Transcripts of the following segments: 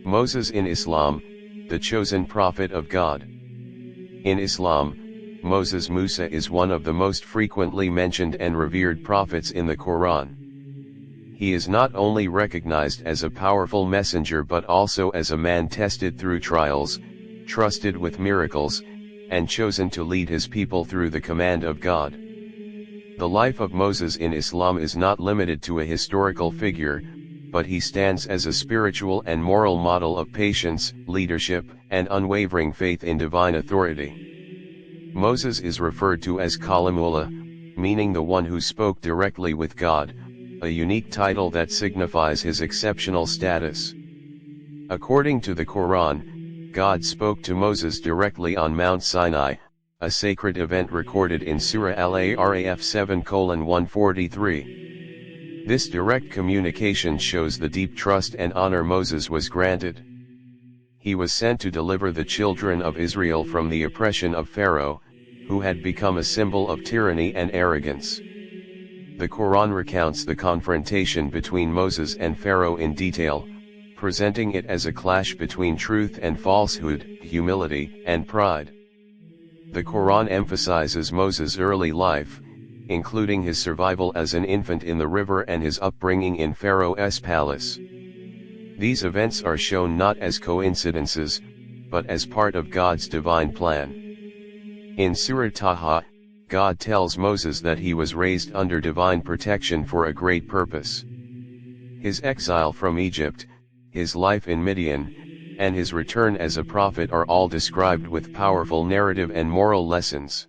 Moses in Islam, the chosen prophet of God. In Islam, Moses Musa is one of the most frequently mentioned and revered prophets in the Quran. He is not only recognized as a powerful messenger but also as a man tested through trials, trusted with miracles, and chosen to lead his people through the command of God. The life of Moses in Islam is not limited to a historical figure, but he stands as a spiritual and moral model of patience, leadership, and unwavering faith in divine authority. Moses is referred to as Kalimullah, meaning the one who spoke directly with God, a unique title that signifies his exceptional status. According to the Quran, God spoke to Moses directly on Mount Sinai, a sacred event recorded in Surah Al-Araf 7:143. This direct communication shows the deep trust and honor Moses was granted. He was sent to deliver the children of Israel from the oppression of Pharaoh, who had become a symbol of tyranny and arrogance. The Quran recounts the confrontation between Moses and Pharaoh in detail, presenting it as a clash between truth and falsehood, humility and pride. The Quran emphasizes Moses' early life, including his survival as an infant in the river and his upbringing in Pharaoh's palace. These events are shown not as coincidences, but as part of God's divine plan. In Surah Taha, God tells Moses that he was raised under divine protection for a great purpose. His exile from Egypt, his life in Midian, and his return as a prophet are all described with powerful narrative and moral lessons.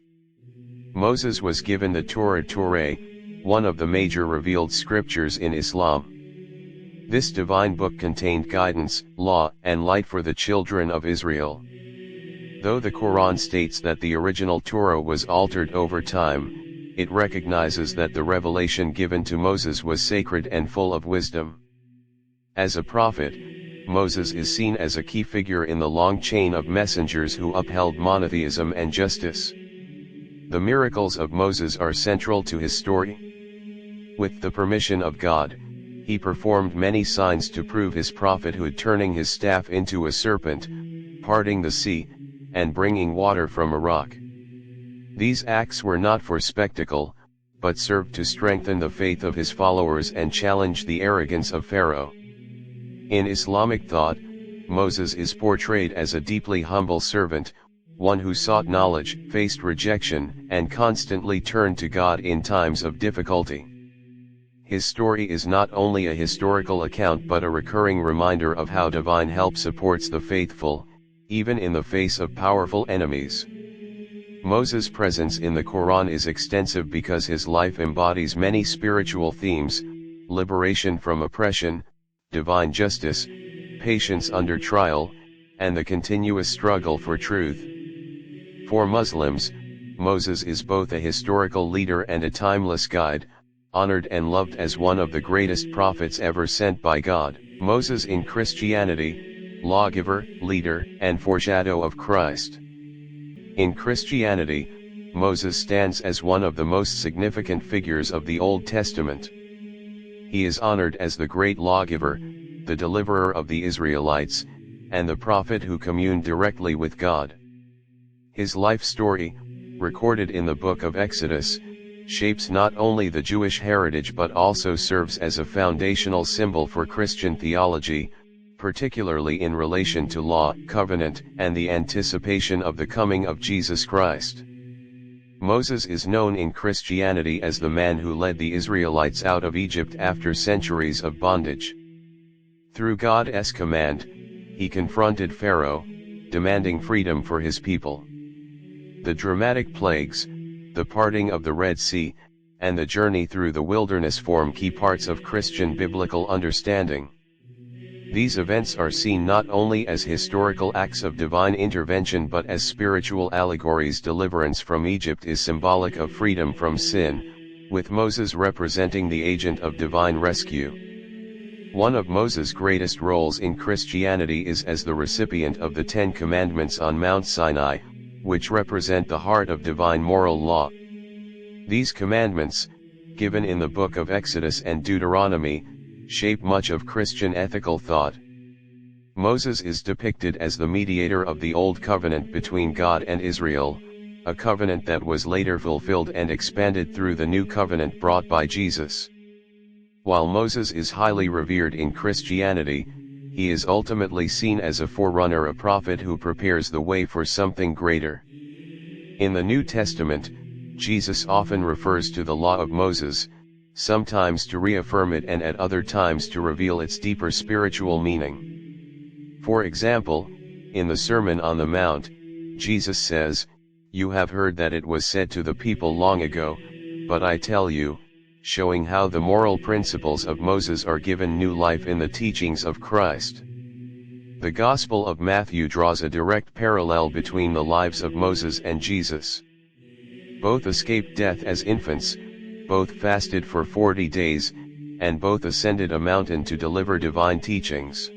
Moses was given the Torah, one of the major revealed scriptures in Islam. This divine book contained guidance, law, and light for the children of Israel. Though the Quran states that the original Torah was altered over time, it recognizes that the revelation given to Moses was sacred and full of wisdom. As a prophet, Moses is seen as a key figure in the long chain of messengers who upheld monotheism and justice. The miracles of Moses are central to his story. With the permission of God, he performed many signs to prove his prophethood, turning his staff into a serpent, parting the sea, and bringing water from a rock. These acts were not for spectacle, but served to strengthen the faith of his followers and challenge the arrogance of Pharaoh. In Islamic thought, Moses is portrayed as a deeply humble servant, one who sought knowledge, faced rejection, and constantly turned to God in times of difficulty. His story is not only a historical account but a recurring reminder of how divine help supports the faithful, even in the face of powerful enemies. Moses' presence in the Quran is extensive because his life embodies many spiritual themes: liberation from oppression, divine justice, patience under trial, and the continuous struggle for truth. For Muslims, Moses is both a historical leader and a timeless guide, honored and loved as one of the greatest prophets ever sent by God. Moses in Christianity, lawgiver, leader, and foreshadow of Christ. In Christianity, Moses stands as one of the most significant figures of the Old Testament. He is honored as the great lawgiver, the deliverer of the Israelites, and the prophet who communed directly with God. His life story, recorded in the book of Exodus, shapes not only the Jewish heritage but also serves as a foundational symbol for Christian theology, particularly in relation to law, covenant, and the anticipation of the coming of Jesus Christ. Moses is known in Christianity as the man who led the Israelites out of Egypt after centuries of bondage. Through God's command, he confronted Pharaoh, demanding freedom for his people. The dramatic plagues, the parting of the Red Sea, and the journey through the wilderness form key parts of Christian biblical understanding. These events are seen not only as historical acts of divine intervention but as spiritual allegories. Deliverance from Egypt is symbolic of freedom from sin, with Moses representing the agent of divine rescue. One of Moses' greatest roles in Christianity is as the recipient of the Ten Commandments on Mount Sinai, which represent the heart of divine moral law. These commandments, given in the book of Exodus and Deuteronomy, shape much of Christian ethical thought. Moses is depicted as the mediator of the Old Covenant between God and Israel, a covenant that was later fulfilled and expanded through the New Covenant brought by Jesus. While Moses is highly revered in Christianity, he is ultimately seen as a forerunner, a prophet who prepares the way for something greater. In the New Testament, Jesus often refers to the law of Moses, sometimes to reaffirm it and at other times to reveal its deeper spiritual meaning. For example, in the Sermon on the Mount, Jesus says, "You have heard that it was said to the people long ago, but I tell you," showing how the moral principles of Moses are given new life in the teachings of Christ. The Gospel of Matthew draws a direct parallel between the lives of Moses and Jesus. Both escaped death as infants, both fasted for 40 days, and both ascended a mountain to deliver divine teachings.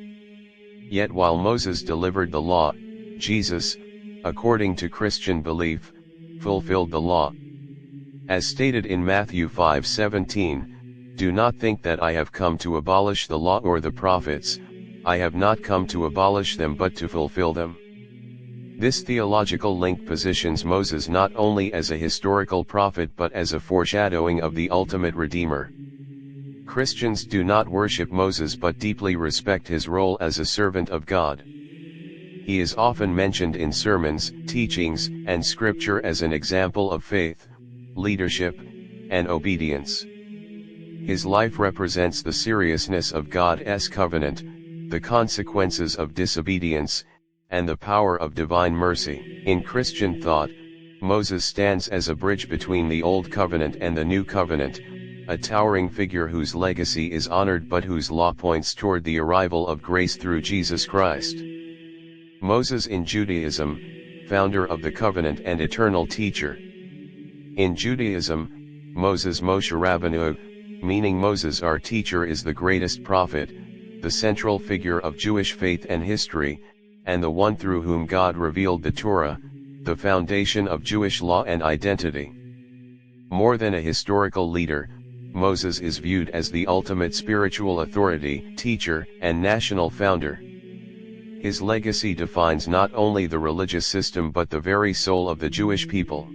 Yet while Moses delivered the law, Jesus, according to Christian belief, fulfilled the law. As stated in Matthew 5:17, "Do not think that I have come to abolish the law or the prophets, I have not come to abolish them but to fulfill them." This theological link positions Moses not only as a historical prophet but as a foreshadowing of the ultimate Redeemer. Christians do not worship Moses but deeply respect his role as a servant of God. He is often mentioned in sermons, teachings, and scripture as an example of faith, leadership, and obedience. His life represents the seriousness of God's covenant, the consequences of disobedience, and the power of divine mercy. In Christian thought, Moses stands as a bridge between the Old Covenant and the New Covenant, a towering figure whose legacy is honored but whose law points toward the arrival of grace through Jesus Christ. Moses in Judaism, founder of the covenant and eternal teacher. In Judaism, Moses Moshe Rabbeinu, meaning Moses our teacher, is the greatest prophet, the central figure of Jewish faith and history, and the one through whom God revealed the Torah, the foundation of Jewish law and identity. More than a historical leader, Moses is viewed as the ultimate spiritual authority, teacher, and national founder. His legacy defines not only the religious system but the very soul of the Jewish people.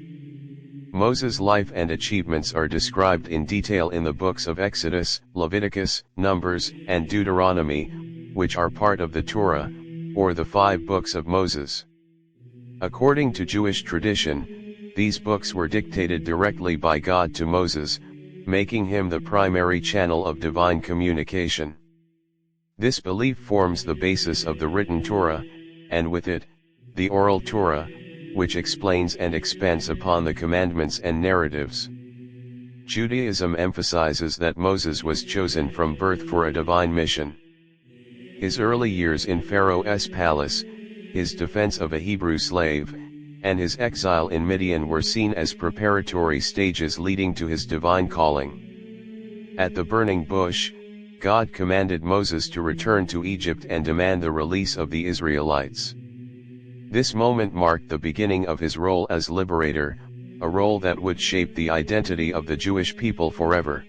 Moses' life and achievements are described in detail in the books of Exodus, Leviticus, Numbers, and Deuteronomy, which are part of the Torah, or the 5 books of Moses. According to Jewish tradition, these books were dictated directly by God to Moses, making him the primary channel of divine communication. This belief forms the basis of the written Torah, and with it, the oral Torah, which explains and expands upon the commandments and narratives. Judaism emphasizes that Moses was chosen from birth for a divine mission. His early years in Pharaoh's palace, his defense of a Hebrew slave, and his exile in Midian were seen as preparatory stages leading to his divine calling. At the burning bush, God commanded Moses to return to Egypt and demand the release of the Israelites. This moment marked the beginning of his role as liberator, a role that would shape the identity of the Jewish people forever.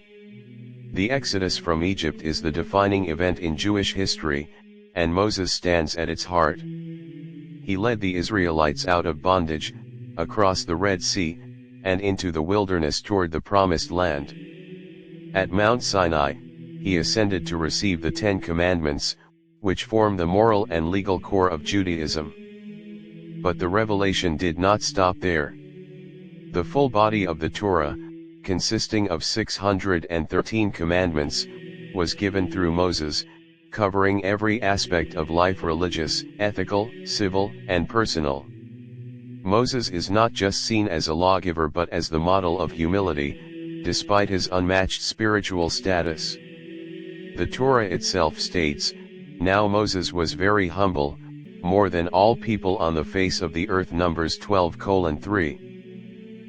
The Exodus from Egypt is the defining event in Jewish history, and Moses stands at its heart. He led the Israelites out of bondage, across the Red Sea, and into the wilderness toward the Promised Land. At Mount Sinai, he ascended to receive the 10 Commandments, which form the moral and legal core of Judaism. But the revelation did not stop there. The full body of the Torah, consisting of 613 commandments, was given through Moses, covering every aspect of life: religious, ethical, civil, and personal. Moses is not just seen as a lawgiver but as the model of humility, despite his unmatched spiritual status. The Torah itself states, "Now Moses was very humble, more than all people on the face of the earth." Numbers 12:3.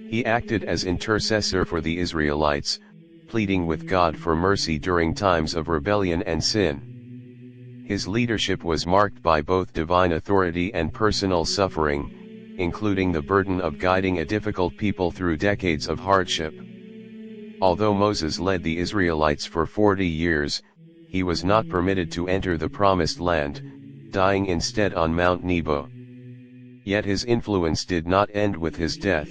He acted as intercessor for the Israelites, pleading with God for mercy during times of rebellion and sin. His leadership was marked by both divine authority and personal suffering, including the burden of guiding a difficult people through decades of hardship. Although Moses led the Israelites for 40 years, he was not permitted to enter the Promised Land, dying instead on Mount Nebo. Yet his influence did not end with his death.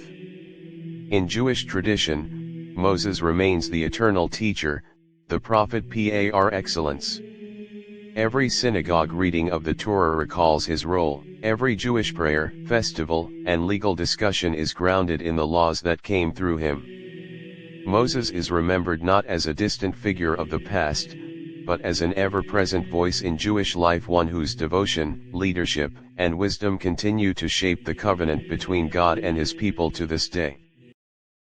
In Jewish tradition, Moses remains the eternal teacher, the prophet par excellence. Every synagogue reading of the Torah recalls his role. Every Jewish prayer, festival, and legal discussion is grounded in the laws that came through him. Moses is remembered not as a distant figure of the past, but as an ever-present voice in Jewish life, one whose devotion, leadership, and wisdom continue to shape the covenant between God and his people to this day.